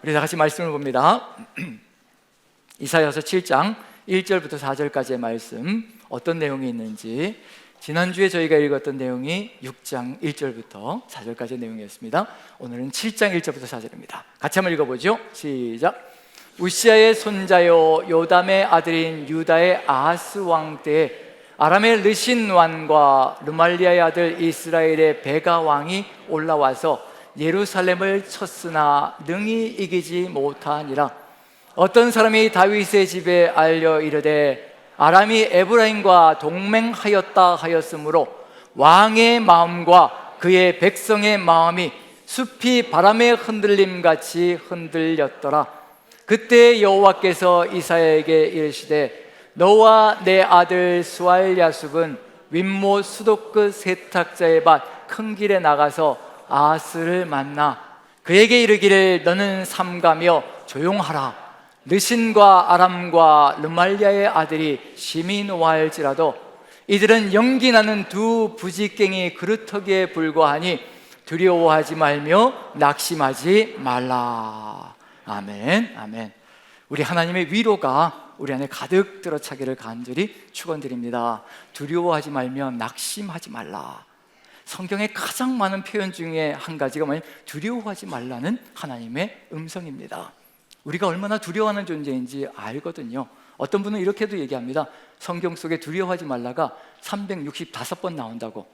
우리 다 같이 말씀을 봅니다. 이사야서 7장 1절부터 4절까지의 말씀, 어떤 내용이 있는지, 지난주에 저희가 읽었던 내용이 6장 1절부터 4절까지의 내용이었습니다. 오늘은 7장 1절부터 4절입니다. 같이 한번 읽어보죠. 시작. 우시아의 손자요 요담의 아들인 유다의 아하스 왕 때에 아람의 르신 왕과 르말리아의 아들 이스라엘의 베가 왕이 올라와서 예루살렘을 쳤으나 능히 이기지 못하니라. 어떤 사람이 다윗의 집에 알려 이르되 아람이 에브라임과 동맹하였다 하였으므로 왕의 마음과 그의 백성의 마음이 숲이 바람의 흔들림같이 흔들렸더라. 그때 여호와께서 이사야에게 이르시되 너와 내 아들 스왈야숲은 윗못 수도 끝 세탁자의 밭 큰 길에 나가서 아하스를 만나 그에게 이르기를 너는 삼가며 조용하라. 르신과 아람과 르말리아의 아들이 심히 노하할지라도 이들은 연기 나는 두 부지깽이 그루터기에 불과하니 두려워하지 말며 낙심하지 말라. 아멘, 아멘. 우리 하나님의 위로가 우리 안에 가득 들어차기를 간절히 축원드립니다. 두려워하지 말며 낙심하지 말라. 성경의 가장 많은 표현 중에 한 가지가 뭐냐면 두려워하지 말라는 하나님의 음성입니다. 우리가 얼마나 두려워하는 존재인지 알거든요. 어떤 분은 이렇게도 얘기합니다. 성경 속에 두려워하지 말라가 365번 나온다고.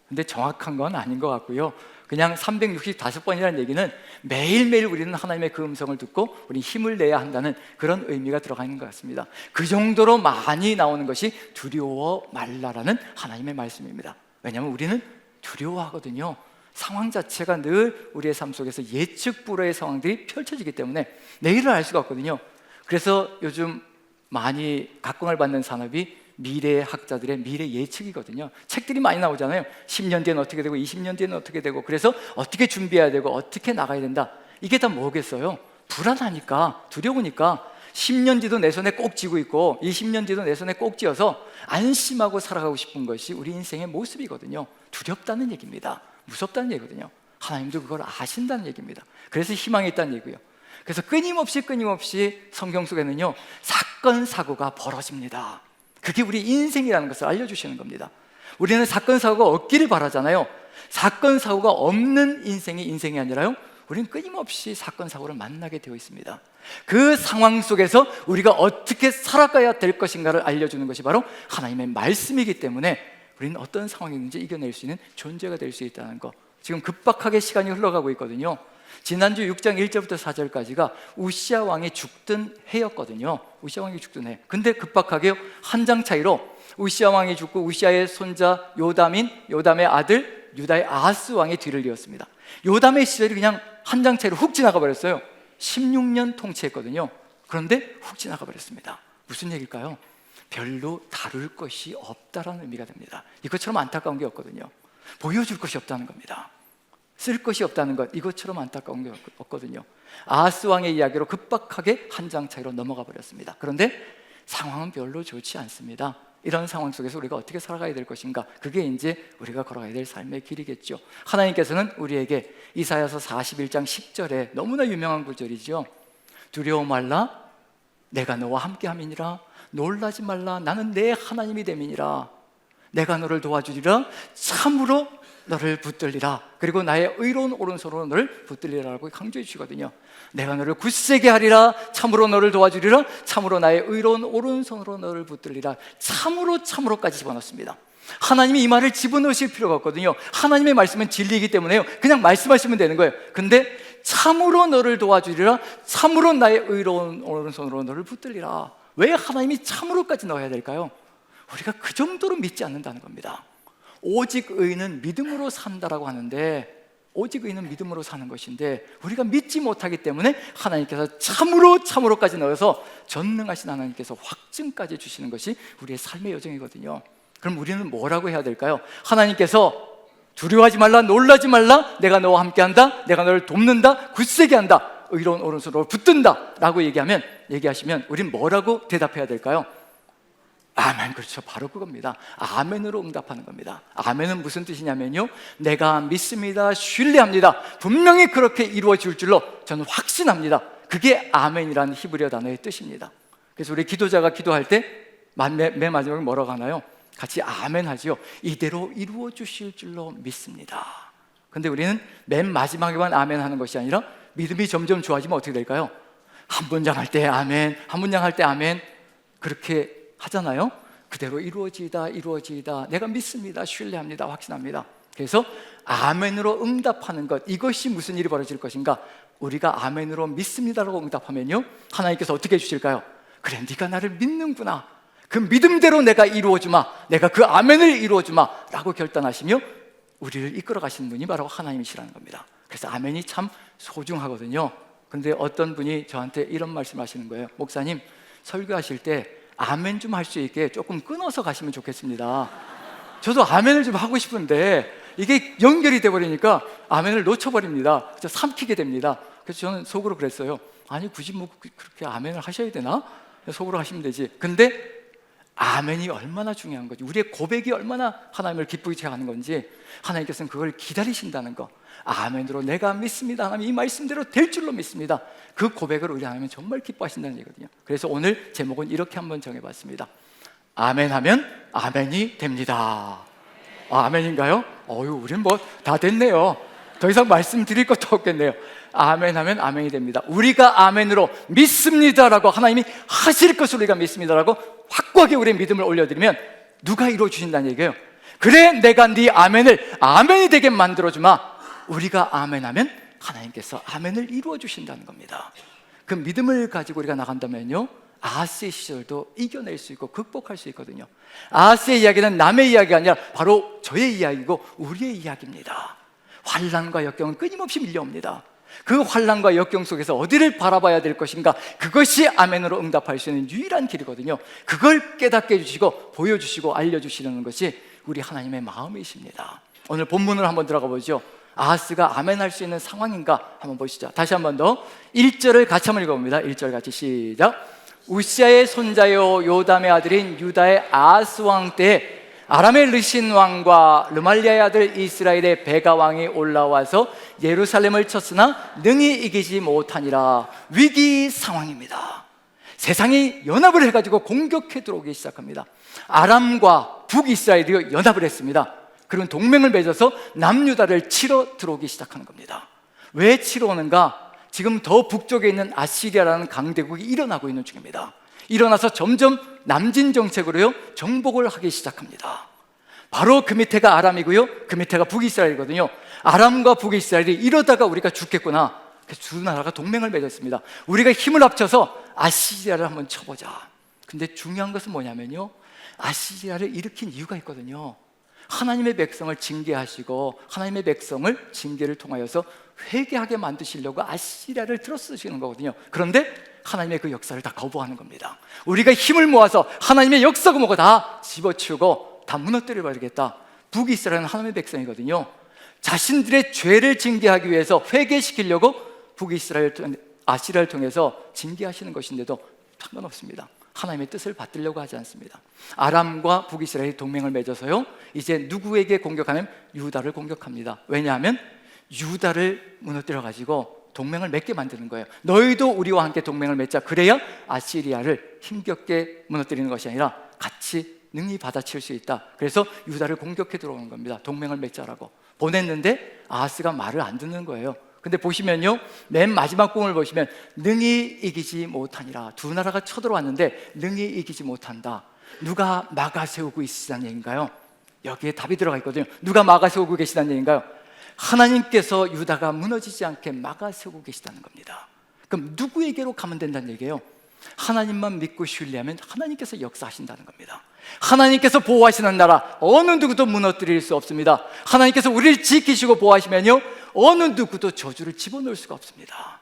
근데 정확한 건 아닌 것 같고요. 그냥 365번이라는 얘기는 매일매일 우리는 하나님의 그 음성을 듣고 우리 힘을 내야 한다는 그런 의미가 들어가 있는 것 같습니다. 그 정도로 많이 나오는 것이 두려워 말라라는 하나님의 말씀입니다. 왜냐하면 우리는 두려워하거든요. 상황 자체가 늘 우리의 삶 속에서 예측 불허의 상황들이 펼쳐지기 때문에 내일을 알 수가 없거든요. 그래서 요즘 많이 각광을 받는 산업이 미래 학자들의 미래 예측이거든요. 책들이 많이 나오잖아요. 10년 뒤에는 어떻게 되고 20년 뒤에는 어떻게 되고, 그래서 어떻게 준비해야 되고 어떻게 나가야 된다. 이게 다 뭐겠어요? 불안하니까, 두려우니까 10년 뒤도 내 손에 꼭 쥐고 있고 20년 뒤도 내 손에 꼭 쥐어서 안심하고 살아가고 싶은 것이 우리 인생의 모습이거든요. 두렵다는 얘기입니다. 무섭다는 얘기거든요. 하나님도 그걸 아신다는 얘기입니다. 그래서 희망이 있다는 얘기고요. 그래서 끊임없이 성경 속에는요 사건 사고가 벌어집니다. 그게 우리 인생이라는 것을 알려주시는 겁니다. 우리는 사건 사고가 없기를 바라잖아요. 사건 사고가 없는 인생이 아니라요, 우리는 끊임없이 사건 사고를 만나게 되어 있습니다. 그 상황 속에서 우리가 어떻게 살아가야 될 것인가를 알려주는 것이 바로 하나님의 말씀이기 때문에 우리는 어떤 상황이든지 이겨낼 수 있는 존재가 될 수 있다는 것. 지금 급박하게 시간이 흘러가고 있거든요. 지난주 6장 1절부터 4절까지가 우시아 왕이 죽던 해였거든요. 우시아 왕이 죽던 해. 근데 급박하게 한 장 차이로 우시아 왕이 죽고 우시아의 손자 요담의 아들 유다의 아하스 왕이 뒤를 이었습니다. 요담의 시절이 그냥 한 장 차이로 훅 지나가 버렸어요. 16년 통치했거든요. 그런데 훅 지나가 버렸습니다. 무슨 얘기일까요? 별로 다룰 것이 없다라는 의미가 됩니다. 이것처럼 안타까운 게 없거든요. 보여줄 것이 없다는 겁니다. 쓸 것이 없다는 것, 이것처럼 안타까운 게 없거든요. 아하스 왕의 이야기로 급박하게 한 장 차이로 넘어가 버렸습니다. 그런데 상황은 별로 좋지 않습니다. 이런 상황 속에서 우리가 어떻게 살아가야 될 것인가, 그게 이제 우리가 걸어가야 될 삶의 길이겠죠. 하나님께서는 우리에게 이사야서 41장 10절에 너무나 유명한 구절이죠. 두려워 말라, 내가 너와 함께함이니라. 놀라지 말라, 나는 내 하나님이 됨이니라. 내가 너를 도와주리라, 참으로 너를 붙들리라. 그리고 나의 의로운 오른손으로 너를 붙들리라라고 강조해 주시거든요. 내가 너를 굳세게 하리라, 참으로 너를 도와주리라, 참으로 나의 의로운 오른손으로 너를 붙들리라. 참으로까지 집어넣습니다. 하나님이 이 말을 집어넣으실 필요가 없거든요. 하나님의 말씀은 진리이기 때문에요, 그냥 말씀하시면 되는 거예요. 근데 참으로 너를 도와주리라, 참으로 나의 의로운 오른손으로 너를 붙들리라. 왜 하나님이 참으로까지 넣어야 될까요? 우리가 그 정도로 믿지 않는다는 겁니다. 오직 의인은 믿음으로 산다라고 하는데, 오직 의인은 믿음으로 사는 것인데 우리가 믿지 못하기 때문에 하나님께서 참으로까지 넣어서 전능하신 하나님께서 확증까지 주시는 것이 우리의 삶의 여정이거든요. 그럼 우리는 뭐라고 해야 될까요? 하나님께서 두려워하지 말라, 놀라지 말라, 내가 너와 함께한다, 내가 너를 돕는다, 굳세게 한다, 의로운 오른손으로 붙든다 라고 얘기하시면 우리는 뭐라고 대답해야 될까요? 아멘. 그렇죠. 바로 그겁니다. 아멘으로 응답하는 겁니다. 아멘은 무슨 뜻이냐면요, 내가 믿습니다, 신뢰합니다, 분명히 그렇게 이루어질 줄로 저는 확신합니다. 그게 아멘이라는 히브리어 단어의 뜻입니다. 그래서 우리 기도자가 기도할 때 맨 마지막에 뭐라고 하나요? 같이 아멘 하지요. 이대로 이루어 주실 줄로 믿습니다. 근데 우리는 맨 마지막에만 아멘 하는 것이 아니라 믿음이 점점 좋아지면 어떻게 될까요? 한 문장 할 때 아멘, 한 문장 할 때 아멘, 그렇게 하잖아요. 그대로 이루어지이다, 이루어지이다, 내가 믿습니다, 신뢰합니다, 확신합니다. 그래서 아멘으로 응답하는 것, 이것이 무슨 일이 벌어질 것인가? 우리가 아멘으로 믿습니다라고 응답하면요, 하나님께서 어떻게 해주실까요? 그래, 네가 나를 믿는구나, 그 믿음대로 내가 이루어주마, 내가 그 아멘을 이루어주마 라고 결단하시며 우리를 이끌어 가시는 분이 바로 하나님이시라는 겁니다. 그래서 아멘이 참 소중하거든요. 근데 어떤 분이 저한테 이런 말씀 하시는 거예요. 목사님, 설교하실 때 아멘 좀 할 수 있게 조금 끊어서 가시면 좋겠습니다. 저도 아멘을 좀 하고 싶은데 이게 연결이 돼버리니까 아멘을 놓쳐버립니다. 그래서 삼키게 됩니다. 그래서 저는 속으로 그랬어요. 아니, 굳이 뭐 그렇게 아멘을 하셔야 되나? 속으로 하시면 되지. 근데 아멘이 얼마나 중요한 건지, 우리의 고백이 얼마나 하나님을 기쁘게 하는 건지 하나님께서는 그걸 기다리신다는 거. 아멘으로 내가 믿습니다, 하나님 이 말씀대로 될 줄로 믿습니다, 그 고백을 우리 하나님은 정말 기뻐하신다는 얘기거든요. 그래서 오늘 제목은 이렇게 한번 정해봤습니다. 아멘 하면 아멘이 됩니다. 아멘인가요? 우린 뭐 다 됐네요. 더 이상 말씀드릴 것도 없겠네요. 아멘 하면 아멘이 됩니다. 우리가 아멘으로 믿습니다라고, 하나님이 하실 것을 우리가 믿습니다라고 확고하게 우리의 믿음을 올려드리면 누가 이루어주신다는 얘기예요. 그래, 내가 네 아멘을 아멘이 되게 만들어주마. 우리가 아멘하면 하나님께서 아멘을 이루어주신다는 겁니다. 그 믿음을 가지고 우리가 나간다면요, 아하스의 시절도 이겨낼 수 있고 극복할 수 있거든요. 아하스의 이야기는 남의 이야기가 아니라 바로 저의 이야기고 우리의 이야기입니다. 환난과 역경은 끊임없이 밀려옵니다. 그 환난과 역경 속에서 어디를 바라봐야 될 것인가, 그것이 아멘으로 응답할 수 있는 유일한 길이거든요. 그걸 깨닫게 해주시고 보여주시고 알려주시는 것이 우리 하나님의 마음이십니다. 오늘 본문을 한번 들어가 보죠. 아하스가 아멘할 수 있는 상황인가 한번 보시죠. 다시 한번 더 1절을 같이 한번 읽어봅니다. 1절 같이 시작. 우시아의 손자요 요담의 아들인 유다의 아하스 왕 때에 아람의 르신 왕과 르말리아의 아들 이스라엘의 베가 왕이 올라와서 예루살렘을 쳤으나 능히 이기지 못하니라. 위기 상황입니다. 세상이 연합을 해가지고 공격해 들어오기 시작합니다. 아람과 북이스라엘이 연합을 했습니다. 그리고 동맹을 맺어서 남유다를 치러 들어오기 시작하는 겁니다. 왜 치러 오는가? 지금 더 북쪽에 있는 아시리아라는 강대국이 일어나고 있는 중입니다. 일어나서 점점 남진 정책으로요 정복을 하기 시작합니다. 바로 그 밑에가 아람이고요, 그 밑에가 북이스라엘이거든요. 아람과 북이스라엘이 이러다가 우리가 죽겠구나, 그래서 두 나라가 동맹을 맺었습니다. 우리가 힘을 합쳐서 아시리아를 한번 쳐보자. 근데 중요한 것은 뭐냐면요, 아시리아를 일으킨 이유가 있거든요. 하나님의 백성을 징계하시고 하나님의 백성을 징계를 통하여서 회개하게 만드시려고 아시리아를 들어 쓰시는 거거든요. 그런데 하나님의 그 역사를 다 거부하는 겁니다. 우리가 힘을 모아서 하나님의 역사고 뭐고 다 집어치우고 다 무너뜨려 버리겠다. 북이스라엘은 하나님의 백성이거든요. 자신들의 죄를 징계하기 위해서 회개시키려고 북이스라엘, 아시리아를 통해서 징계하시는 것인데도 상관없습니다. 하나님의 뜻을 받들려고 하지 않습니다. 아람과 북이스라엘이 동맹을 맺어서요, 이제 누구에게 공격하면 유다를 공격합니다. 왜냐하면 유다를 무너뜨려 가지고 동맹을 맺게 만드는 거예요. 너희도 우리와 함께 동맹을 맺자. 그래야 아시리아를 힘겹게 무너뜨리는 것이 아니라 같이 능히 받아칠 수 있다. 그래서 유다를 공격해 들어오는 겁니다. 동맹을 맺자라고 보냈는데 아하스가 말을 안 듣는 거예요. 근데 보시면요, 맨 마지막 공을 보시면 능히 이기지 못하니라. 두 나라가 쳐들어왔는데 능히 이기지 못한다. 누가 막아세우고 있으시다는 얘기인가요? 여기에 답이 들어가 있거든요. 누가 막아세우고 계시다는 얘기인가요? 하나님께서 유다가 무너지지 않게 막아세우고 계시다는 겁니다. 그럼 누구에게로 가면 된다는 얘기예요? 하나님만 믿고 신뢰하면 하나님께서 역사하신다는 겁니다. 하나님께서 보호하시는 나라 어느 누구도 무너뜨릴 수 없습니다. 하나님께서 우리를 지키시고 보호하시면요, 어느 누구도 저주를 집어넣을 수가 없습니다.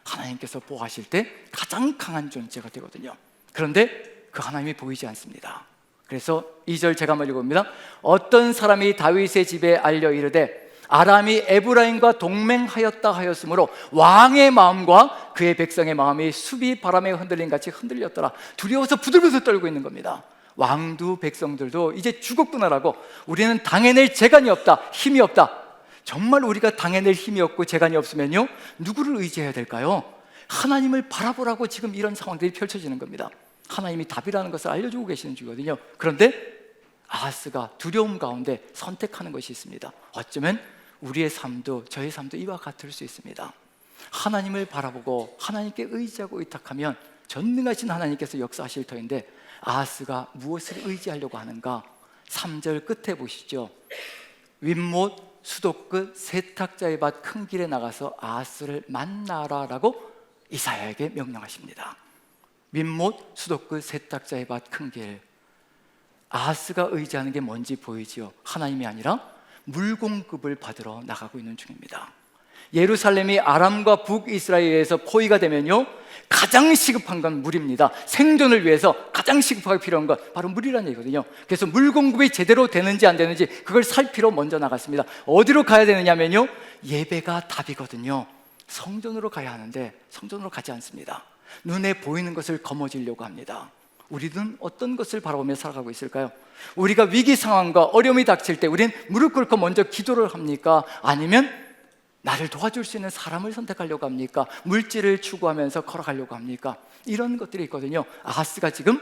하나님께서 보호하실 때 가장 강한 존재가 되거든요. 그런데 그 하나님이 보이지 않습니다. 그래서 2절 제가 한번 읽어봅니다. 어떤 사람이 다윗의 집에 알려 이르되 아람이 에브라임과 동맹하였다 하였으므로 왕의 마음과 그의 백성의 마음이 수비 바람에 흔들린 같이 흔들렸더라. 두려워서 부들부들 떨고 있는 겁니다. 왕도 백성들도 이제 죽었구나라고, 우리는 당해낼 재간이 없다, 힘이 없다. 정말 우리가 당해낼 힘이 없고 재간이 없으면요, 누구를 의지해야 될까요? 하나님을 바라보라고 지금 이런 상황들이 펼쳐지는 겁니다. 하나님이 답이라는 것을 알려주고 계시는 중이거든요. 그런데 아하스가 두려움 가운데 선택하는 것이 있습니다. 어쩌면 우리의 삶도, 저의 삶도 이와 같을 수 있습니다. 하나님을 바라보고 하나님께 의지하고 의탁하면 전능하신 하나님께서 역사하실 터인데, 아하스가 무엇을 의지하려고 하는가? 3절 끝에 보시죠. 윗못 수도 끝 세탁자의 밭 큰 길에 나가서 아하스를 만나라라고 이사야에게 명령하십니다. 윗못 수도 끝 세탁자의 밭 큰 길. 아하스가 의지하는 게 뭔지 보이지요? 하나님이 아니라 물 공급을 받으러 나가고 있는 중입니다. 예루살렘이 아람과 북이스라엘에 의해서 포위가 되면요, 가장 시급한 건 물입니다. 생존을 위해서 가장 시급하게 필요한 건 바로 물이라는 얘기거든요. 그래서 물 공급이 제대로 되는지 안 되는지 그걸 살피러 먼저 나갔습니다. 어디로 가야 되느냐면요, 예배가 답이거든요. 성전으로 가야 하는데 성전으로 가지 않습니다. 눈에 보이는 것을 거머쥐려고 합니다. 우리는 어떤 것을 바라보며 살아가고 있을까요? 우리가 위기 상황과 어려움이 닥칠 때 우리는 무릎 꿇고 먼저 기도를 합니까? 아니면 나를 도와줄 수 있는 사람을 선택하려고 합니까? 물질을 추구하면서 걸어가려고 합니까? 이런 것들이 있거든요. 아하스가 지금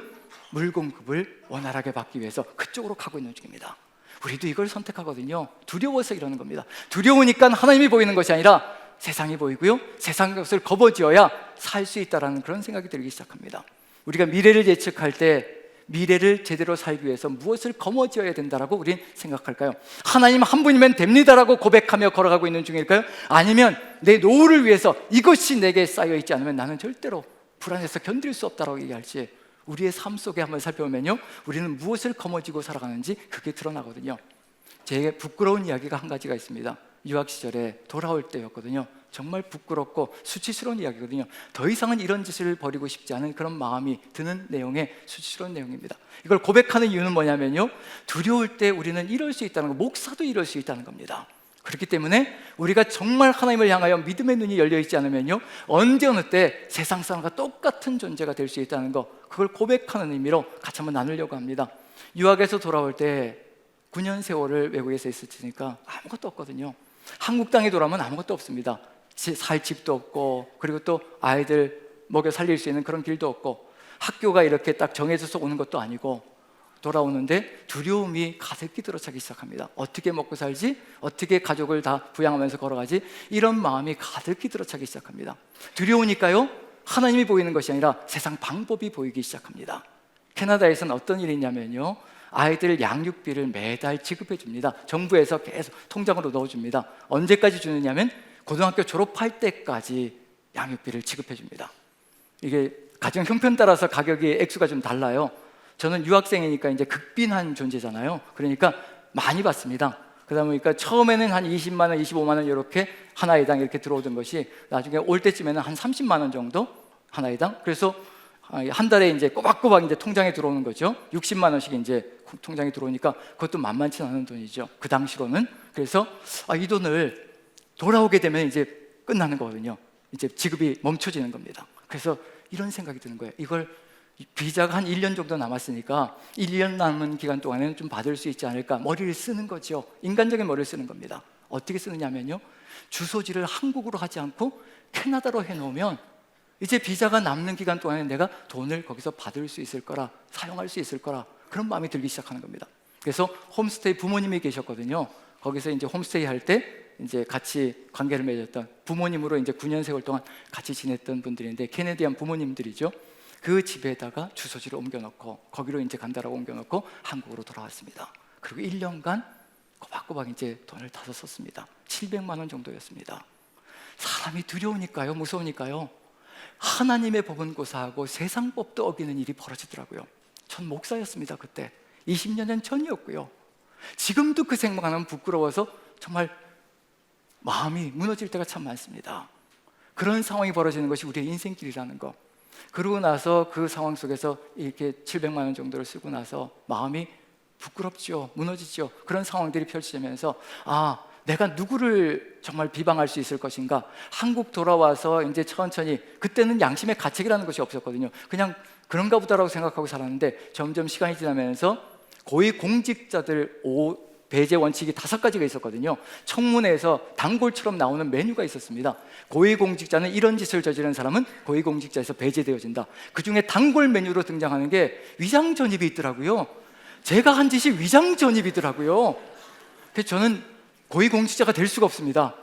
물 공급을 원활하게 받기 위해서 그쪽으로 가고 있는 중입니다. 우리도 이걸 선택하거든요. 두려워서 이러는 겁니다. 두려우니까 하나님이 보이는 것이 아니라 세상이 보이고요, 세상 것을 거머쥐어야 살 수 있다는 그런 생각이 들기 시작합니다. 우리가 미래를 예측할 때 미래를 제대로 살기 위해서 무엇을 거머쥐어야 된다라고 우리는 생각할까요? 하나님 한 분이면 됩니다라고 고백하며 걸어가고 있는 중일까요? 아니면 내 노후를 위해서 이것이 내게 쌓여있지 않으면 나는 절대로 불안해서 견딜 수 없다라고 얘기할지, 우리의 삶 속에 한번 살펴보면요, 우리는 무엇을 거머쥐고 살아가는지 그게 드러나거든요. 제 부끄러운 이야기가 한 가지가 있습니다. 유학 시절에 돌아올 때였거든요. 정말 부끄럽고 수치스러운 이야기거든요. 더 이상은 이런 짓을 벌이고 싶지 않은 그런 마음이 드는 내용의 수치스러운 내용입니다. 이걸 고백하는 이유는 뭐냐면요, 두려울 때 우리는 이럴 수 있다는 거, 목사도 이럴 수 있다는 겁니다. 그렇기 때문에 우리가 정말 하나님을 향하여 믿음의 눈이 열려있지 않으면요, 언제 어느 때 세상 사람과 똑같은 존재가 될 수 있다는 거, 그걸 고백하는 의미로 같이 한번 나누려고 합니다. 유학에서 돌아올 때 9년 세월을 외국에서 있었으니까 아무것도 없거든요. 한국 땅에 돌아오면 아무것도 없습니다. 살 집도 없고, 그리고 또 아이들 먹여 살릴 수 있는 그런 길도 없고, 학교가 이렇게 딱 정해져서 오는 것도 아니고, 돌아오는데 두려움이 가득히 들어차기 시작합니다. 어떻게 먹고 살지? 어떻게 가족을 다 부양하면서 걸어가지? 이런 마음이 가득히 들어차기 시작합니다. 두려우니까요, 하나님이 보이는 것이 아니라 세상 방법이 보이기 시작합니다. 캐나다에서는 어떤 일이 있냐면요, 아이들 양육비를 매달 지급해 줍니다. 정부에서 계속 통장으로 넣어줍니다. 언제까지 주느냐면 고등학교 졸업할 때까지 양육비를 지급해 줍니다. 이게 가정 형편 따라서 가격이 액수가 좀 달라요. 저는 유학생이니까 이제 극빈한 존재잖아요. 그러니까 많이 받습니다. 그러다 보니까 처음에는 한 20만 원, 25만 원 이렇게 한 아이당 이렇게 들어오던 것이 나중에 올 때쯤에는 한 30만 원 정도 한 아이당. 그래서 한 달에 이제 꼬박꼬박 이제 통장에 들어오는 거죠. 60만 원씩 이제 통장에 들어오니까 그것도 만만치 않은 돈이죠. 그 당시로는. 그래서 이 돈을 돌아오게 되면 이제 끝나는 거거든요. 이제 지급이 멈춰지는 겁니다. 그래서 이런 생각이 드는 거예요. 이걸 비자가 한 1년 정도 남았으니까 1년 남은 기간 동안에는 좀 받을 수 있지 않을까, 머리를 쓰는 거죠. 인간적인 머리를 쓰는 겁니다. 어떻게 쓰느냐면요, 주소지를 한국으로 하지 않고 캐나다로 해놓으면 이제 비자가 남는 기간 동안에 내가 돈을 거기서 받을 수 있을 거라, 사용할 수 있을 거라, 그런 마음이 들기 시작하는 겁니다. 그래서 홈스테이 부모님이 계셨거든요. 거기서 이제 홈스테이 할 때 이제 같이 관계를 맺었던 부모님으로 이제 9년 세월 동안 같이 지냈던 분들인데, 캐네디안 부모님들이죠. 그 집에다가 주소지를 옮겨놓고 거기로 이제 간다라고 옮겨놓고 한국으로 돌아왔습니다. 그리고 1년간 꼬박꼬박 이제 돈을 다 썼습니다. 700만 원 정도였습니다. 사람이 두려우니까요, 무서우니까요, 하나님의 법은 고사하고 세상 법도 어기는 일이 벌어지더라고요. 전 목사였습니다. 그때 20년 전이었고요. 지금도 그 생각하면 부끄러워서 정말 마음이 무너질 때가 참 많습니다. 그런 상황이 벌어지는 것이 우리의 인생길이라는 거. 그러고 나서 그 상황 속에서 이렇게 700만 원 정도를 쓰고 나서 마음이 부끄럽죠, 무너지죠. 그런 상황들이 펼쳐지면서 내가 누구를 정말 비방할 수 있을 것인가. 한국 돌아와서 이제 천천히, 그때는 양심의 가책이라는 것이 없었거든요. 그냥 그런가 보다라고 생각하고 살았는데 점점 시간이 지나면서 고위 공직자들 배제 원칙이 5가지가 있었거든요. 청문회에서 단골처럼 나오는 메뉴가 있었습니다. 고위공직자는 이런 짓을 저지른 사람은 고위공직자에서 배제되어진다. 그 중에 단골 메뉴로 등장하는 게 위장전입이 있더라고요. 제가 한 짓이 위장전입이더라고요. 그래서 저는 고위공직자가 될 수가 없습니다.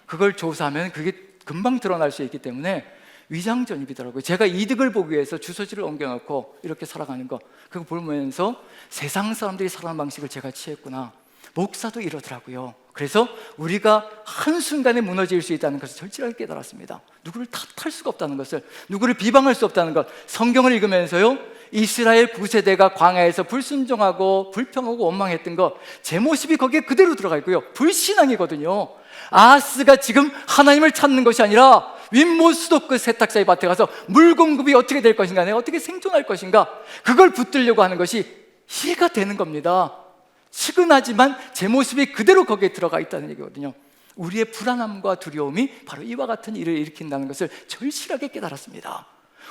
그걸 조사하면 그게 금방 드러날 수 있기 때문에 위장전입이더라고요. 제가 이득을 보기 위해서 주소지를 옮겨놓고 이렇게 살아가는 거, 그거 보면서 세상 사람들이 살아가는 방식을 제가 취했구나. 목사도 이러더라고요. 그래서 우리가 한순간에 무너질 수 있다는 것을 절실하게 깨달았습니다. 누구를 탓할 수가 없다는 것을, 누구를 비방할 수 없다는 것. 성경을 읽으면서요, 이스라엘 9세대가 광야에서 불순종하고 불평하고 원망했던 것, 제 모습이 거기에 그대로 들어가 있고요. 불신앙이거든요. 아하스가 지금 하나님을 찾는 것이 아니라 윗못 수도끝 세탁자의 밭에 가서 물 공급이 어떻게 될 것인가, 내가 어떻게 생존할 것인가, 그걸 붙들려고 하는 것이 이해가 되는 겁니다. 측은하지만 제 모습이 그대로 거기에 들어가 있다는 얘기거든요. 우리의 불안함과 두려움이 바로 이와 같은 일을 일으킨다는 것을 절실하게 깨달았습니다.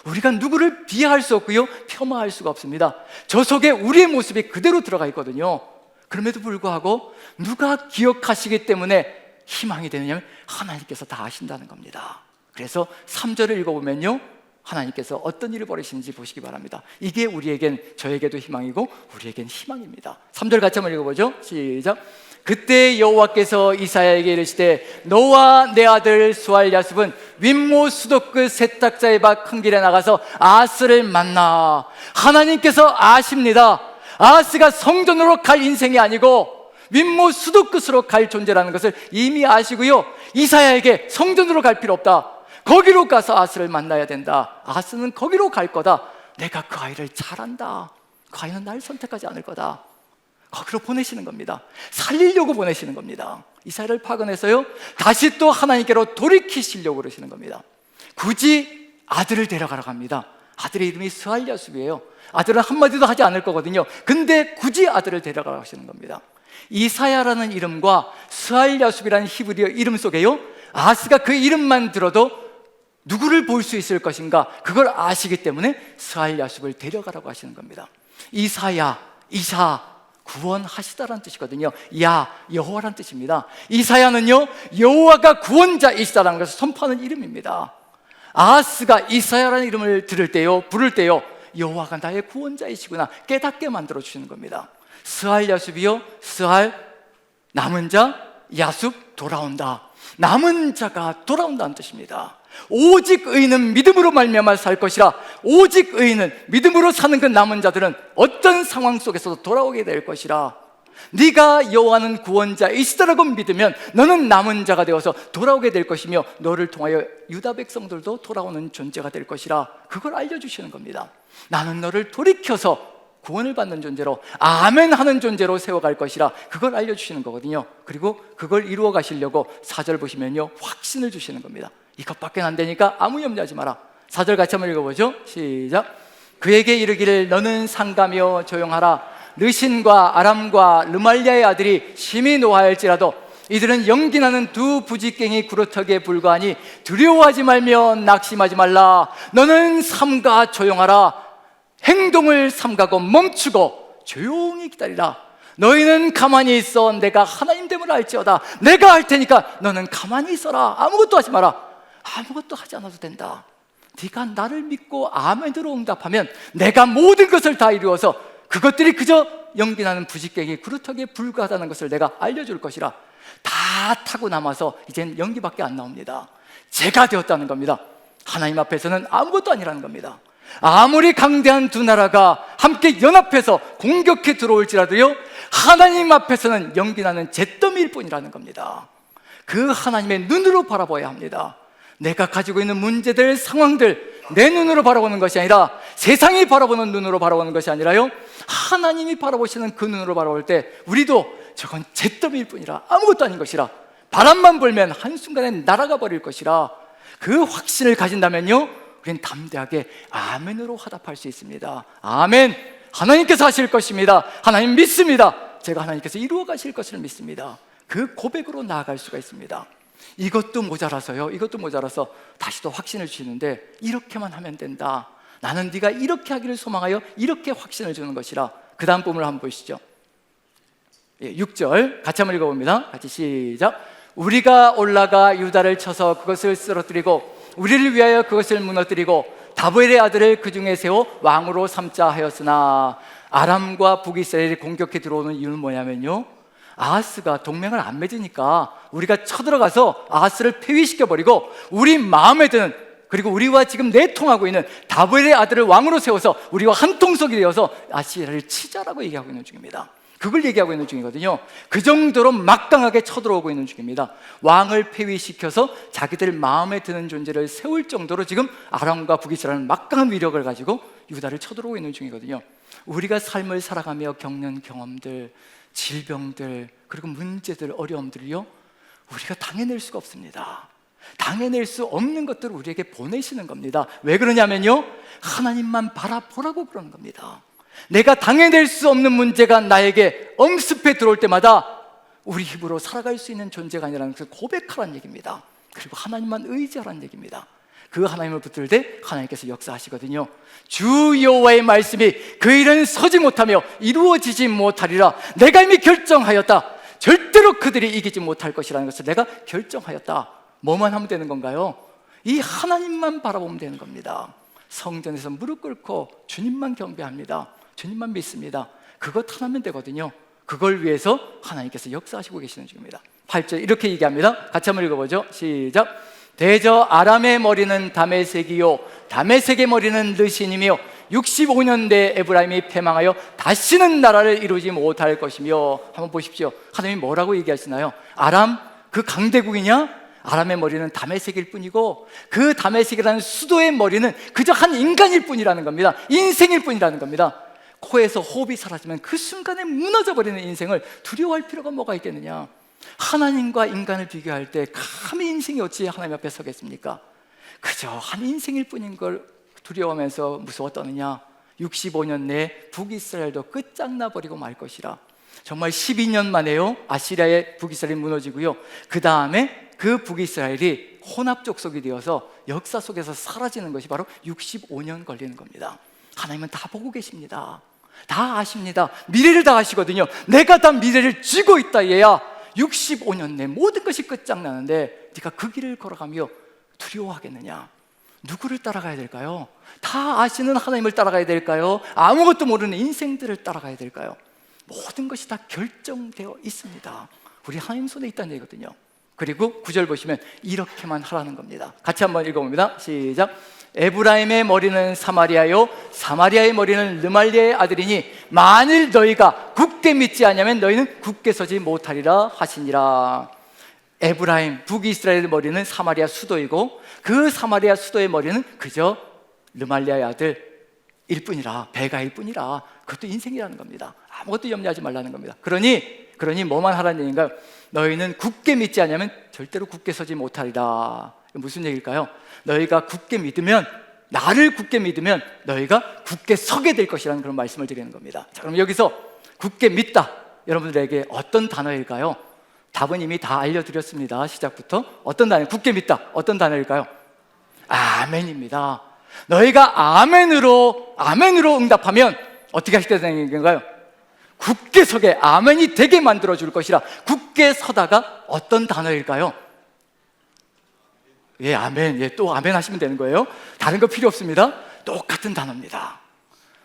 우리가 누구를 비하할 수 없고요, 폄하할 수가 없습니다. 저 속에 우리의 모습이 그대로 들어가 있거든요. 그럼에도 불구하고 누가 기억하시기 때문에 희망이 되느냐면 하나님께서 다 아신다는 겁니다. 그래서 3절을 읽어보면요, 하나님께서 어떤 일을 벌이시는지 보시기 바랍니다. 이게 우리에겐, 저에게도 희망이고 우리에겐 희망입니다. 3절 같이 한번 읽어보죠. 시작. 그때 여호와께서 이사야에게 이르시되 너와 내 아들 스알야숲은 윗못 수도끝 세탁자의 밭 큰 길에 나가서 아하스를 만나. 하나님께서 아십니다. 아하스가 성전으로 갈 인생이 아니고 윗못 수도끝으로 갈 존재라는 것을 이미 아시고요, 이사야에게 성전으로 갈 필요 없다, 거기로 가서 아하스를 만나야 된다, 아하스는 거기로 갈 거다, 내가 그 아이를 잘 안다, 그 아이는 날 선택하지 않을 거다, 거기로 보내시는 겁니다. 살리려고 보내시는 겁니다. 이사야를 파견해서요, 다시 또 하나님께로 돌이키시려고 그러시는 겁니다. 굳이 아들을 데려가라고 합니다. 아들의 이름이 스알야숲이에요. 아들은 한마디도 하지 않을 거거든요. 근데 굳이 아들을 데려가라고 하시는 겁니다. 이사야라는 이름과 스알야숲이라는 히브리어 이름 속에요, 아하스가 그 이름만 들어도 누구를 볼 수 있을 것인가, 그걸 아시기 때문에 스알야숲을 데려가라고 하시는 겁니다. 이사야, 이사, 구원하시다라는 뜻이거든요. 야, 여호와라는 뜻입니다. 이사야는요, 여호와가 구원자이시다라는 것을 선포하는 이름입니다. 아하스가 이사야라는 이름을 들을 때요, 부를 때요, 여호와가 나의 구원자이시구나 깨닫게 만들어 주시는 겁니다. 스알야숲이요, 스알, 남은 자, 야숲, 돌아온다. 남은 자가 돌아온다는 뜻입니다. 오직 의인은 믿음으로 말미암아 살 것이라. 오직 의인은, 믿음으로 사는 그 남은 자들은 어떤 상황 속에서도 돌아오게 될 것이라. 네가 여호와는 구원자이시다라고 믿으면 너는 남은 자가 되어서 돌아오게 될 것이며 너를 통하여 유다 백성들도 돌아오는 존재가 될 것이라. 그걸 알려주시는 겁니다. 나는 너를 돌이켜서 구원을 받는 존재로, 아멘 하는 존재로 세워갈 것이라. 그걸 알려주시는 거거든요. 그리고 그걸 이루어 가시려고 4절 보시면요, 확신을 주시는 겁니다. 이것밖에 안 되니까 아무 염려하지 마라. 4절 같이 한번 읽어보죠. 시작. 그에게 이르기를 너는 상가며 조용하라. 르신과 아람과 르말리아의 아들이 심히 노하할지라도 이들은 연기나는 두 부지깽이 구루터기에 불과하니 두려워하지 말며 낙심하지 말라. 너는 삼가 조용하라. 행동을 삼가고 멈추고 조용히 기다리라. 너희는 가만히 있어. 내가 하나님됨을 알지어다. 내가 할 테니까 너는 가만히 있어라. 아무것도 하지 마라. 아무것도 하지 않아도 된다. 네가 나를 믿고 아멘으로 응답하면 내가 모든 것을 다 이루어서 그것들이 그저 연기나는 부지깽이 구루터기에 불과하다는 것을 내가 알려줄 것이라. 다 타고 남아서 이젠 연기밖에 안 나옵니다. 제가 되었다는 겁니다. 하나님 앞에서는 아무것도 아니라는 겁니다. 아무리 강대한 두 나라가 함께 연합해서 공격해 들어올지라도요, 하나님 앞에서는 연기나는 잿더미일 뿐이라는 겁니다. 그 하나님의 눈으로 바라봐야 합니다. 내가 가지고 있는 문제들, 상황들, 내 눈으로 바라보는 것이 아니라, 세상이 바라보는 눈으로 바라보는 것이 아니라요, 하나님이 바라보시는 그 눈으로 바라볼 때 우리도 저건 잿더미일 뿐이라, 아무것도 아닌 것이라, 바람만 불면 한순간에 날아가 버릴 것이라, 그 확신을 가진다면요, 우리는 담대하게 아멘으로 화답할 수 있습니다. 아멘. 하나님께서 하실 것입니다. 하나님 믿습니다. 제가 하나님께서 이루어 가실 것을 믿습니다. 그 고백으로 나아갈 수가 있습니다. 이것도 모자라서요, 이것도 모자라서 다시 또 확신을 주시는데, 이렇게만 하면 된다. 나는 네가 이렇게 하기를 소망하여 이렇게 확신을 주는 것이라. 그 다음 부분을 한번 보시죠. 6절 같이 한번 읽어봅니다. 같이 시작. 우리가 올라가 유다를 쳐서 그것을 쓰러뜨리고 우리를 위하여 그것을 무너뜨리고 다보엘의 아들을 그 중에 세워 왕으로 삼자 하였으나, 아람과 북이스라엘이 공격해 들어오는 이유는 뭐냐면요, 아하스가 동맹을 안 맺으니까 우리가 쳐들어가서 아하스를 폐위시켜버리고 우리 마음에 드는, 그리고 우리와 지금 내통하고 있는 다보엘의 아들을 왕으로 세워서 우리와 한 통속이 되어서 아시리아를 치자라고 얘기하고 있는 중입니다. 그걸 얘기하고 있는 중이거든요. 그 정도로 막강하게 쳐들어오고 있는 중입니다. 왕을 폐위시켜서 자기들 마음에 드는 존재를 세울 정도로 지금 아람과 북이스라엘은 막강한 위력을 가지고 유다를 쳐들어오고 있는 중이거든요. 우리가 삶을 살아가며 겪는 경험들, 질병들, 그리고 문제들, 어려움들을요, 우리가 당해낼 수가 없습니다. 당해낼 수 없는 것들을 우리에게 보내시는 겁니다. 왜 그러냐면요, 하나님만 바라보라고 그러는 겁니다. 내가 당해낼 수 없는 문제가 나에게 엄습해 들어올 때마다 우리 힘으로 살아갈 수 있는 존재가 아니라는 것을 고백하라는 얘기입니다. 그리고 하나님만 의지하라는 얘기입니다. 그 하나님을 붙들 때 하나님께서 역사하시거든요. 주 여호와의 말씀이 그 일은 서지 못하며 이루어지지 못하리라. 내가 이미 결정하였다. 절대로 그들이 이기지 못할 것이라는 것을 내가 결정하였다. 뭐만 하면 되는 건가요? 이 하나님만 바라보면 되는 겁니다. 성전에서 무릎 꿇고 주님만 경배합니다. 주님만 믿습니다. 그것 하나면 되거든요. 그걸 위해서 하나님께서 역사하시고 계시는 중입니다. 8절 이렇게 얘기합니다. 같이 한번 읽어보죠. 시작. 대저 아람의 머리는 다메섹이요 다메섹의 머리는 르신이며 65년 대 에브라임이 패망하여 다시는 나라를 이루지 못할 것이며. 한번 보십시오. 하나님이 뭐라고 얘기하시나요? 아람 그 강대국이냐? 아람의 머리는 다메섹일 뿐이고 그 다메섹이라는 수도의 머리는 그저 한 인간일 뿐이라는 겁니다. 인생일 뿐이라는 겁니다. 코에서 호흡이 사라지면 그 순간에 무너져 버리는 인생을 두려워할 필요가 뭐가 있겠느냐? 하나님과 인간을 비교할 때 감히 인생이 어찌 하나님 앞에 서겠습니까? 그저 한 인생일 뿐인 걸 두려워하면서 무서워 떠느냐? 65년 내에 북이스라엘도 끝장나 버리고 말 것이라. 정말 12년 만에요, 아시리아의 북이스라엘이 무너지고요, 그 다음에 그 북이스라엘이 혼합 족속이 되어서 역사 속에서 사라지는 것이 바로 65년 걸리는 겁니다. 하나님은 다 보고 계십니다. 다 아십니다. 미래를 다 아시거든요. 내가 다 미래를 쥐고 있다 얘야. 65년 내 모든 것이 끝장나는데 네가 그 길을 걸어가며 두려워하겠느냐? 누구를 따라가야 될까요? 다 아시는 하나님을 따라가야 될까요? 아무것도 모르는 인생들을 따라가야 될까요? 모든 것이 다 결정되어 있습니다. 우리 하나님 손에 있다는 얘기거든요. 그리고 9절 보시면 이렇게만 하라는 겁니다. 같이 한번 읽어봅니다. 시작. 에브라임의 머리는 사마리아요 사마리아의 머리는 르말리아의 아들이니 만일 너희가 굳게 믿지 않으면 너희는 굳게 서지 못하리라 하시니라. 에브라임 북이스라엘의 머리는 사마리아 수도이고 그 사마리아 수도의 머리는 그저 르말리아의 아들일 뿐이라, 배가일 뿐이라. 그것도 인생이라는 겁니다. 아무것도 염려하지 말라는 겁니다. 그러니 뭐만 하라는 얘기인가요? 너희는 굳게 믿지 않으면 절대로 굳게 서지 못하리라. 무슨 얘기일까요? 너희가 굳게 믿으면, 나를 굳게 믿으면 너희가 굳게 서게 될 것이라는 그런 말씀을 드리는 겁니다. 자, 그럼 여기서 굳게 믿다, 여러분들에게 어떤 단어일까요? 답은 이미 다 알려드렸습니다. 시작부터. 어떤 단어? 굳게 믿다 어떤 단어일까요? 아멘입니다. 너희가 아멘으로 응답하면 어떻게 하시겠다는 건가요? 굳게 서게, 아멘이 되게 만들어줄 것이라. 굳게 서다가 어떤 단어일까요? 예, 아멘. 예, 또 아멘 하시면 되는 거예요. 다른 거 필요 없습니다. 똑같은 단어입니다.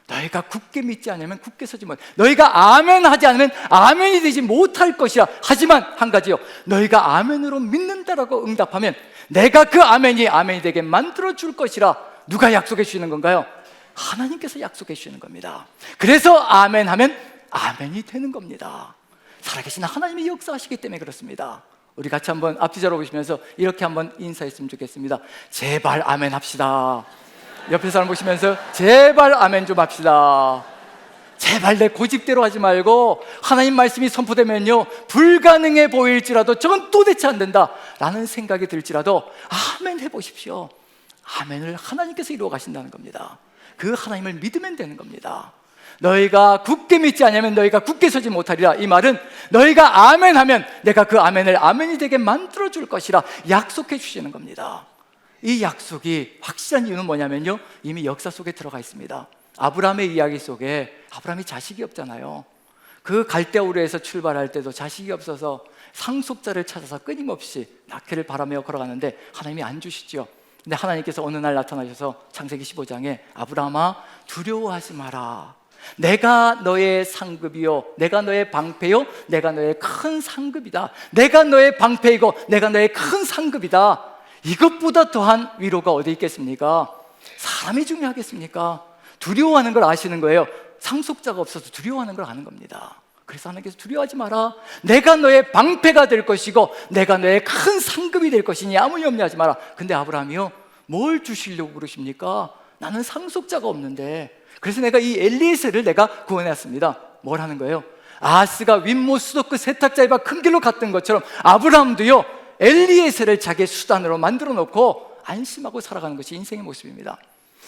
너희가 굳게 믿지 않으면 굳게 서지 못. 너희가 아멘 하지 않으면 아멘이 되지 못할 것이라. 하지만 한 가지요, 너희가 아멘으로 믿는다라고 응답하면 내가 그 아멘이 되게 만들어줄 것이라. 누가 약속해 주시는 건가요? 하나님께서 약속해 주시는 겁니다. 그래서 아멘 하면 아멘이 되는 겁니다. 살아계신 하나님이 역사하시기 때문에 그렇습니다. 우리 같이 한번 앞뒤자로 보시면서 이렇게 한번 인사했으면 좋겠습니다. 제발 아멘 합시다. 옆에 사람 보시면서 제발 아멘 좀 합시다. 제발 내 고집대로 하지 말고 하나님 말씀이 선포되면요, 불가능해 보일지라도 저건 도대체 안 된다 라는 생각이 들지라도 아멘 해보십시오. 아멘을 하나님께서 이루어 가신다는 겁니다. 그 하나님을 믿으면 되는 겁니다. 너희가 굳게 믿지 않으면 너희가 굳게 서지 못하리라. 이 말은 너희가 아멘하면 내가 그 아멘을 아멘이 되게 만들어줄 것이라 약속해 주시는 겁니다. 이 약속이 확실한 이유는 뭐냐면요, 이미 역사 속에 들어가 있습니다. 아브라함의 이야기 속에 아브라함이 자식이 없잖아요. 그 갈대우르에서 출발할 때도 자식이 없어서 상속자를 찾아서 끊임없이 낳기를 바라며 걸어가는데 하나님이 안 주시죠. 근데 하나님께서 어느 날 나타나셔서 창세기 15장에 아브라함아 두려워하지 마라. 내가 너의 상급이요, 내가 너의 방패요, 내가 너의 큰 상급이다. 내가 너의 방패이고 내가 너의 큰 상급이다. 이것보다 더한 위로가 어디 있겠습니까? 사람이 중요하겠습니까? 두려워하는 걸 아시는 거예요. 상속자가 없어서 두려워하는 걸 아는 겁니다. 그래서 하나님께서 두려워하지 마라. 내가 너의 방패가 될 것이고 내가 너의 큰 상급이 될 것이니 아무 염려하지 마라. 근데 아브라함이요, 뭘 주시려고 그러십니까? 나는 상속자가 없는데. 그래서 내가 이 엘리에셀을 내가 구원했습니다. 뭘 하는 거예요? 아하스가 윗못 수도 끝 세탁자의 밥 큰 길로 갔던 것처럼 아브라함도요, 엘리에셀을 자기의 수단으로 만들어 놓고 안심하고 살아가는 것이 인생의 모습입니다.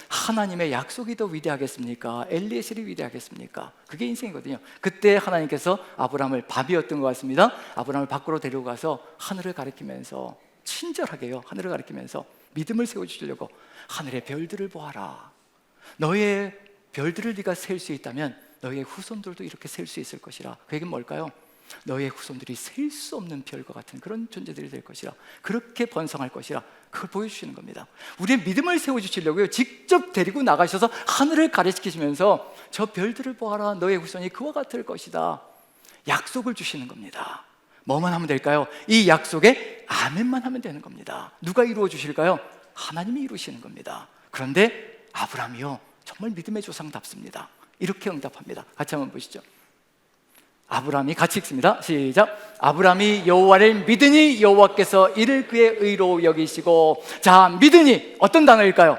하나님의 약속이 더 위대하겠습니까? 엘리에셀이 위대하겠습니까? 그게 인생이거든요. 그때 하나님께서 아브라함을 밤이었던 것 같습니다. 아브라함을 밖으로 데리고 가서 하늘을 가리키면서, 친절하게요, 하늘을 가리키면서 믿음을 세워주시려고 하늘의 별들을 보아라. 너의 별들을 네가 셀 수 있다면 너의 후손들도 이렇게 셀 수 있을 것이라. 그 얘기는 뭘까요? 너의 후손들이 셀 수 없는 별과 같은 그런 존재들이 될 것이라. 그렇게 번성할 것이라. 그걸 보여주시는 겁니다. 우리의 믿음을 세워주시려고요, 직접 데리고 나가셔서 하늘을 가리키시면서 저 별들을 보아라. 너의 후손이 그와 같을 것이다. 약속을 주시는 겁니다. 뭐만 하면 될까요? 이 약속에 아멘만 하면 되는 겁니다. 누가 이루어 주실까요? 하나님이 이루시는 겁니다. 그런데 아브라함이요, 정말 믿음의 조상답습니다. 이렇게 응답합니다. 같이 한번 보시죠. 아브라함이, 같이 읽습니다. 시작. 아브라함이 여호와를 믿으니 여호와께서 이를 그의 의로 여기시고. 자, 믿으니 어떤 단어일까요?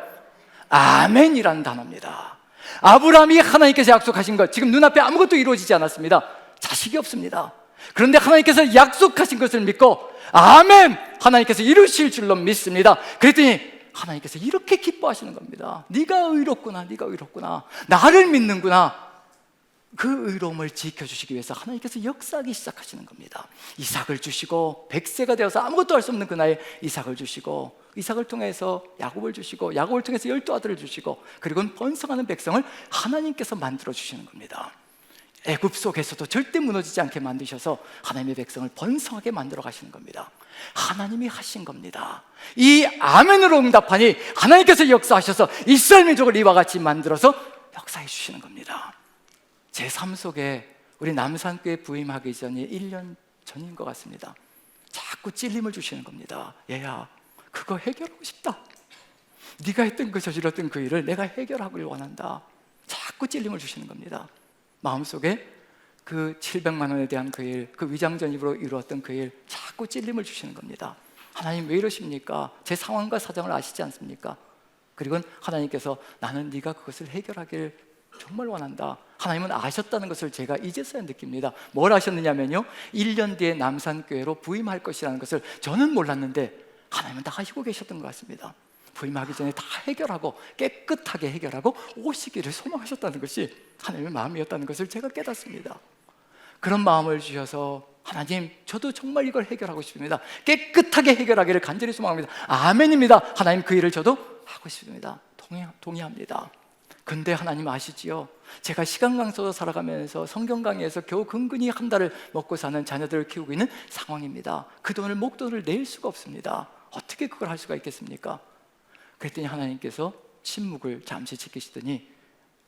아멘이라는 단어입니다. 아브라함이 하나님께서 약속하신 것, 지금 눈앞에 아무것도 이루어지지 않았습니다. 자식이 없습니다. 그런데 하나님께서 약속하신 것을 믿고 아멘! 하나님께서 이루실 줄로 믿습니다. 그랬더니 하나님께서 이렇게 기뻐하시는 겁니다. 네가 의롭구나, 네가 의롭구나, 나를 믿는구나. 그 의로움을 지켜주시기 위해서 하나님께서 역사하기 시작하시는 겁니다. 이삭을 주시고 100세가 되어서 아무것도 할 수 없는 그 나이에 이삭을 주시고, 이삭을 통해서 야곱을 주시고, 야곱을 통해서 12아들을 주시고, 그리고는 번성하는 백성을 하나님께서 만들어 주시는 겁니다. 애굽 속에서도 절대 무너지지 않게 만드셔서 하나님의 백성을 번성하게 만들어 가시는 겁니다. 하나님이 하신 겁니다. 이 아멘으로 응답하니 하나님께서 역사하셔서 이스라엘 민족을 이와 같이 만들어서 역사해 주시는 겁니다. 제 삶 속에 우리 남산교회 부임하기 전이 1년 전인 것 같습니다. 자꾸 찔림을 주시는 겁니다. 얘야, 그거 해결하고 싶다. 네가 했던 그 저질렀던 그 일을 내가 해결하길 원한다. 자꾸 찔림을 주시는 겁니다. 마음속에 그 700만 원에 대한 그 일, 그 위장전입으로 이루었던 그 일, 자꾸 찔림을 주시는 겁니다. 하나님 왜 이러십니까? 제 상황과 사정을 아시지 않습니까? 그리고 하나님께서 나는 네가 그것을 해결하길 정말 원한다. 하나님은 아셨다는 것을 제가 이제서야 느낍니다. 뭘 아셨느냐면요, 1년 뒤에 남산교회로 부임할 것이라는 것을 저는 몰랐는데 하나님은 다 아시고 계셨던 것 같습니다. 부임하기 전에 다 해결하고 깨끗하게 해결하고 오시기를 소망하셨다는 것이 하나님의 마음이었다는 것을 제가 깨닫습니다. 그런 마음을 주셔서 하나님, 저도 정말 이걸 해결하고 싶습니다. 깨끗하게 해결하기를 간절히 소망합니다. 아멘입니다. 하나님, 그 일을 저도 하고 싶습니다. 동의합니다. 근데 하나님 아시지요? 제가 시간 강사로 살아가면서 성경 강의에서 겨우 근근히 한 달을 먹고 사는 자녀들을 키우고 있는 상황입니다. 그 돈을, 목돈을 낼 수가 없습니다. 어떻게 그걸 할 수가 있겠습니까? 그랬더니 하나님께서 침묵을 잠시 지키시더니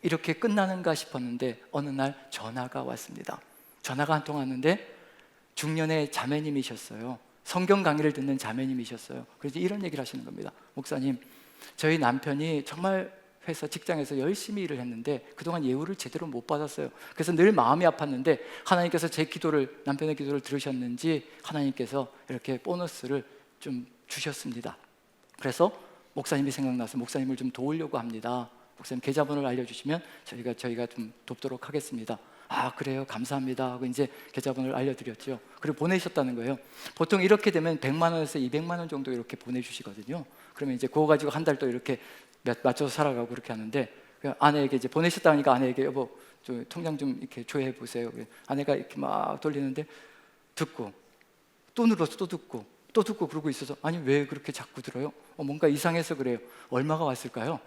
이렇게 끝나는가 싶었는데 어느 날 전화가 왔습니다. 전화가 한 통 왔는데 중년의 자매님이셨어요. 성경 강의를 듣는 자매님이셨어요. 그래서 이런 얘기를 하시는 겁니다. 목사님, 저희 남편이 정말 회사 직장에서 열심히 일을 했는데 그동안 예우를 제대로 못 받았어요. 그래서 늘 마음이 아팠는데 하나님께서 제 기도를, 남편의 기도를 들으셨는지 하나님께서 이렇게 보너스를 좀 주셨습니다. 그래서 목사님이 생각나서 목사님을 좀 도우려고 합니다. 목사님 계좌번호를 알려주시면 저희가 좀 돕도록 하겠습니다. 아, 그래요, 감사합니다 하고 이제 계좌번호를 알려드렸죠. 그리고 보내셨다는 거예요. 보통 이렇게 되면 100만 원에서 200만 원 정도 이렇게 보내주시거든요. 그러면 이제 그거 가지고 한 달 또 이렇게 맞춰서 살아가고 그렇게 하는데, 아내에게 이제 보내셨다니까 아내에게 여보, 저 통장 좀 이렇게 조회해 보세요. 아내가 이렇게 막 돌리는데 듣고 또 눌러서 또 듣고 그러고 있어서, 아니 왜 그렇게 자꾸 들어요? 뭔가 이상해서 그래요. 얼마가 왔을까요?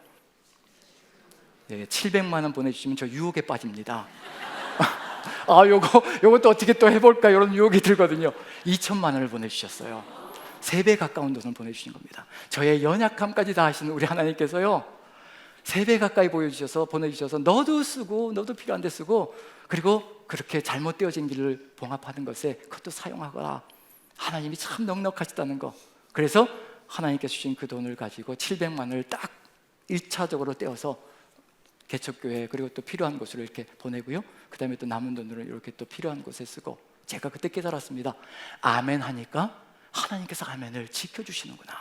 네, 700만 원 보내주시면 저 유혹에 빠집니다. 요것도 어떻게 또 해볼까 이런 유혹이 들거든요. 2천만 원을 보내주셨어요. 3배 가까운 돈을 보내주신 겁니다. 저의 연약함까지 다 하시는 우리 하나님께서요, 3배 가까이 보내주셔서 너도 쓰고 너도 필요한 데 쓰고, 그리고 그렇게 잘못되어진 길을 봉합하는 것에 그것도 사용하거라. 하나님이 참 넉넉하시다는 거. 그래서 하나님께서 주신 그 돈을 가지고 700만 원을 딱 1차적으로 떼어서 개척교회, 그리고 또 필요한 곳으로 이렇게 보내고요, 그 다음에 또 남은 돈으로 이렇게 또 필요한 곳에 쓰고, 제가 그때 깨달았습니다. 아멘 하니까 하나님께서 아멘을 지켜주시는구나,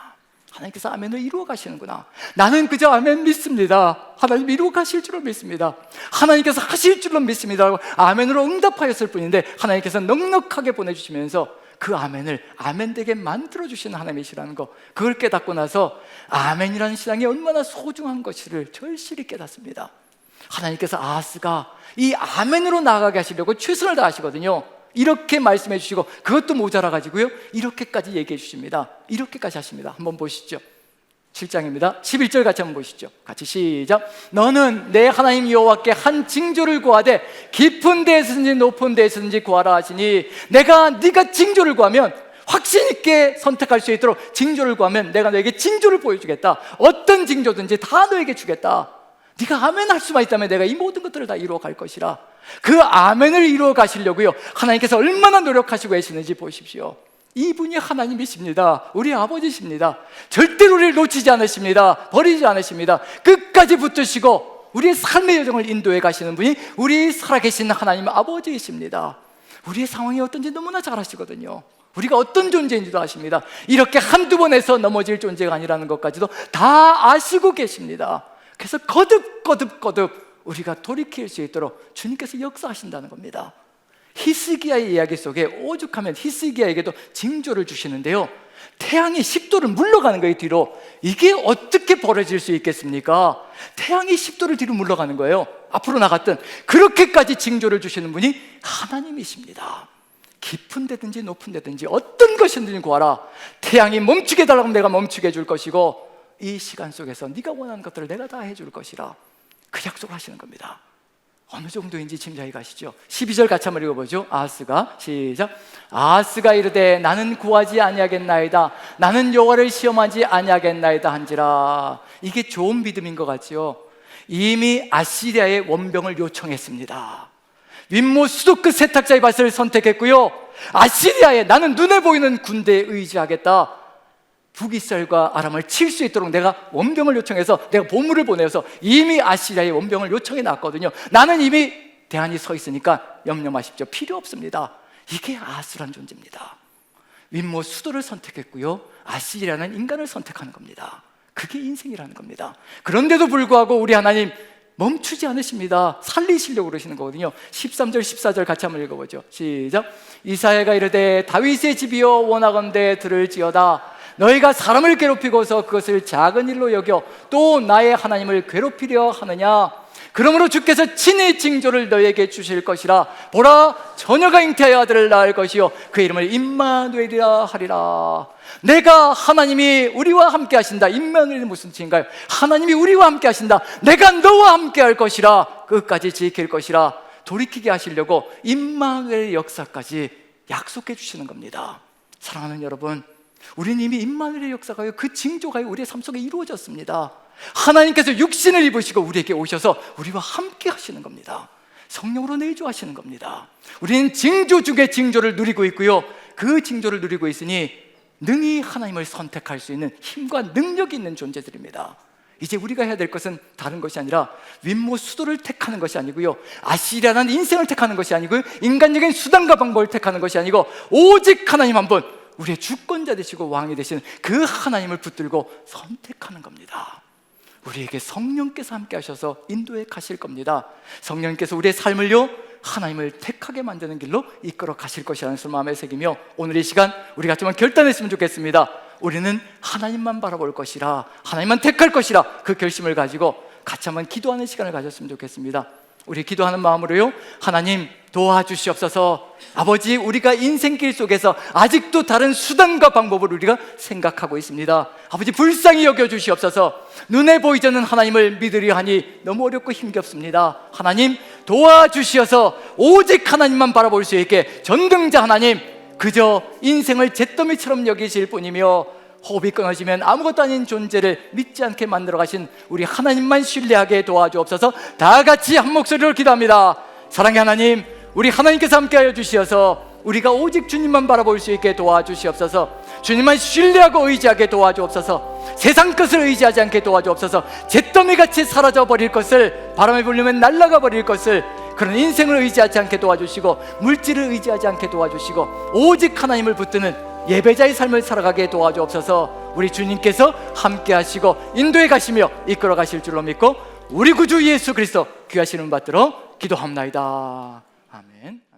하나님께서 아멘을 이루어 가시는구나. 나는 그저 아멘 믿습니다, 하나님 이루어 가실 줄로 믿습니다, 하나님께서 하실 줄로 믿습니다 라고 아멘으로 응답하였을 뿐인데, 하나님께서 넉넉하게 보내주시면서 그 아멘을 아멘되게 만들어주시는 하나님이시라는 거, 그걸 깨닫고 나서 아멘이라는 신앙이 얼마나 소중한 것을 절실히 깨닫습니다. 하나님께서 아하스가 이 아멘으로 나아가게 하시려고 최선을 다하시거든요. 이렇게 말씀해 주시고, 그것도 모자라 가지고요, 이렇게까지 얘기해 주십니다. 이렇게까지 하십니다. 한번 보시죠. 7장입니다 11절 같이 한번 보시죠. 같이 시작. 너는 내 하나님 여호와께 한 징조를 구하되 깊은 데에서든지 높은 데에서든지 구하라 하시니, 네가 징조를 구하면, 확신 있게 선택할 수 있도록 징조를 구하면 내가 너에게 징조를 보여주겠다. 어떤 징조든지 다 너에게 주겠다. 네가 아멘 할 수만 있다면 내가 이 모든 것들을 다 이루어 갈 것이라. 그 아멘을 이루어 가시려고요, 하나님께서 얼마나 노력하시고 계시는지 보십시오. 이분이 하나님이십니다. 우리 아버지십니다. 절대로 우리를 놓치지 않으십니다. 버리지 않으십니다. 끝까지 붙드시고 우리의 삶의 여정을 인도해 가시는 분이 우리 살아계신 하나님 아버지이십니다. 우리의 상황이 어떤지 너무나 잘 아시거든요. 우리가 어떤 존재인지도 아십니다. 이렇게 한두 번 해서 넘어질 존재가 아니라는 것까지도 다 아시고 계십니다. 그래서 거듭 우리가 돌이킬 수 있도록 주님께서 역사하신다는 겁니다. 히스기야의 이야기 속에 오죽하면 히스기야에게도 징조를 주시는데요, 태양이 10도를 물러가는 거예요, 뒤로. 이게 어떻게 벌어질 수 있겠습니까? 태양이 10도를 뒤로 물러가는 거예요. 앞으로 나갔던. 그렇게까지 징조를 주시는 분이 하나님이십니다. 깊은 데든지 높은 데든지 어떤 것이든지 구하라. 태양이 멈추게 해달라고 하면 내가 멈추게 해줄 것이고, 이 시간 속에서 네가 원하는 것들을 내가 다 해줄 것이라. 그 약속을 하시는 겁니다. 어느 정도인지 짐작이 가시죠? 12절 같이 한번 읽어보죠. 아하스가, 시작. 아하스가 이르되 나는 구하지 아니하겠나이다, 나는 여호와를 시험하지 아니하겠나이다 한지라. 이게 좋은 믿음인 것 같지요? 이미 아시리아의 원병을 요청했습니다. 윗모 수도 끝 세탁자의 밭을 선택했고요, 아시리아에 나는 눈에 보이는 군대에 의지하겠다. 북이스라엘과 아람을 칠 수 있도록 내가 원병을 요청해서 내가 보물을 보내서 이미 아시리아의 원병을 요청해 놨거든요. 나는 이미 대안이 서 있으니까 염려 마십시오. 필요 없습니다. 이게 아하스란 존재입니다. 윗모 수도를 선택했고요, 아시리아는 인간을 선택하는 겁니다. 그게 인생이라는 겁니다. 그런데도 불구하고 우리 하나님 멈추지 않으십니다. 살리시려고 그러시는 거거든요. 13절 14절 같이 한번 읽어보죠. 시작. 이사야가 이르되 다윗의 집이여 원하건대 들을지어다. 너희가 사람을 괴롭히고서 그것을 작은 일로 여겨 또 나의 하나님을 괴롭히려 하느냐. 그러므로 주께서 친히 징조를 너희에게 주실 것이라. 보라, 처녀가 잉태하여 아들을 낳을 것이요 그 이름을 임마누엘이라 하리라. 내가 하나님이 우리와 함께 하신다. 임마누엘이 무슨 뜻인가요? 하나님이 우리와 함께 하신다. 내가 너와 함께 할 것이라. 끝까지 지킬 것이라. 돌이키게 하시려고 임마누엘 역사까지 약속해 주시는 겁니다. 사랑하는 여러분, 우리는 이미 임마누엘의 역사가요, 그 징조가 우리의 삶 속에 이루어졌습니다. 하나님께서 육신을 입으시고 우리에게 오셔서 우리와 함께 하시는 겁니다. 성령으로 내주하시는 겁니다. 우리는 징조 중에 징조를 누리고 있고요, 그 징조를 누리고 있으니 능히 하나님을 선택할 수 있는 힘과 능력이 있는 존재들입니다. 이제 우리가 해야 될 것은 다른 것이 아니라 윗모 수도를 택하는 것이 아니고요, 아시리아라는 인생을 택하는 것이 아니고요, 인간적인 수단과 방법을 택하는 것이 아니고 오직 하나님 한 분, 우리의 주권자 되시고 왕이 되시는 그 하나님을 붙들고 선택하는 겁니다. 우리에게 성령께서 함께 하셔서 인도해 가실 겁니다. 성령께서 우리의 삶을요, 하나님을 택하게 만드는 길로 이끌어 가실 것이라는 것을 마음에 새기며, 오늘 이 시간 우리 같이 한번 결단했으면 좋겠습니다. 우리는 하나님만 바라볼 것이라, 하나님만 택할 것이라, 그 결심을 가지고 같이 한번 기도하는 시간을 가졌으면 좋겠습니다. 우리 기도하는 마음으로요, 하나님 도와주시옵소서. 아버지, 우리가 인생길 속에서 아직도 다른 수단과 방법을 우리가 생각하고 있습니다. 아버지, 불쌍히 여겨주시옵소서. 눈에 보이지 않는 하나님을 믿으려 하니 너무 어렵고 힘겹습니다. 하나님 도와주시어서 오직 하나님만 바라볼 수 있게, 전능자 하나님, 그저 인생을 잿더미처럼 여기실 뿐이며 호흡이 끊어지면 아무것도 아닌 존재를 믿지 않게 만들어 가신 우리 하나님만 신뢰하게 도와주옵소서. 다 같이 한 목소리로 기도합니다. 사랑의 하나님, 우리 하나님께서 함께하여 주시어서 우리가 오직 주님만 바라볼 수 있게 도와주시옵소서. 주님만 신뢰하고 의지하게 도와주옵소서. 세상 것을 의지하지 않게 도와주옵소서. 잿더미같이 사라져버릴 것을, 바람에 불리면 날아가 버릴 것을, 그런 인생을 의지하지 않게 도와주시고 물질을 의지하지 않게 도와주시고 오직 하나님을 붙드는 예배자의 삶을 살아가게 도와주옵소서. 우리 주님께서 함께 하시고 인도해 가시며 이끌어 가실 줄로 믿고 우리 구주 예수 그리스도 귀하신 이름 받들어 기도합나이다. 아멘.